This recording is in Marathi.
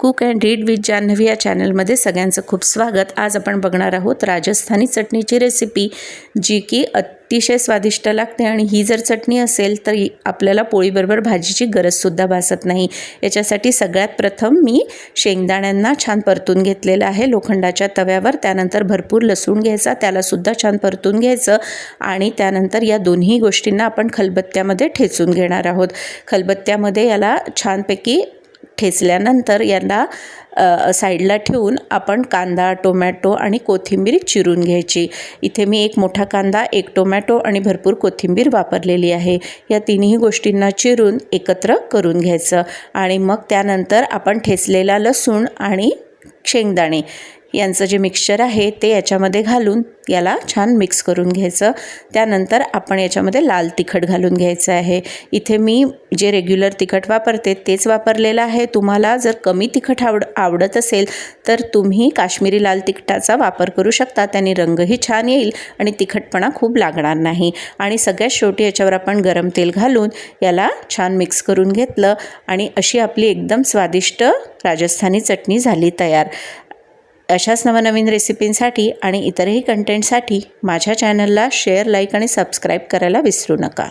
Cook and read with Janhavi या चॅनलमध्ये सगळ्यांचं खूप स्वागत। आज आपण बघणार आहोत राजस्थानी चटणीची रेसिपी, जी की अतिशय स्वादिष्ट लागते आणि ही जर चटणी असेल तर आपल्याला पोळीबरोबर भाजीची गरजसुद्धा भासत नाही। याच्यासाठी सगळ्यात प्रथम मी शेंगदाण्यांना छान परतून घेतलेलं आहे लोखंडाच्या तव्यावर। त्यानंतर भरपूर लसूण घ्यायचा, त्यालासुद्धा छान परतून घ्यायचं आणि त्यानंतर या दोन्ही गोष्टींना आपण खलबत्त्यामध्ये ठेचून घेणार आहोत। खलबत्त्यामध्ये याला छानपैकी ठेचल्यानंतर याला साईडला ठेवून आपण कांदा, टोमॅटो आणि कोथिंबीर चिरून घ्यायची। इथे मी एक मोठा कांदा, एक टोमॅटो आणि भरपूर कोथिंबीर वापरलेली आहे। या तिन्ही गोष्टींना चिरून एकत्र करून घ्यायचं आणि मग त्यानंतर आपण ठेचलेला लसूण आणि शेंगदाणे यांचं जे मिक्सचर आहे ते याच्यामध्ये घालून याला छान मिक्स करून घ्यायचं। त्यानंतर आपण याच्यामध्ये लाल तिखट घालून घ्यायचं आहे। इथे मी जे रेग्युलर तिखट वापरते तेच वापरलेलं आहे। तुम्हाला जर कमी तिखट आवडत असेल तर तुम्ही काश्मीरी लाल तिखटाचा वापर करू शकता, त्याने रंगही छान येईल आणि तिखटपणा खूप लागणार नाही। आणि सगळ्यात शेवटी याच्यावर आपण गरम तेल घालून याला छान मिक्स करून घेतलं आणि अशी आपली एकदम स्वादिष्ट राजस्थानी चटणी झाली तयार। अशाच नवनवीन रेसिपींसाठी आणि इतरही कंटेंटसाठी माझ्या चॅनलला शेअर, लाईक आणि सबस्क्राईब करायला विसरू नका।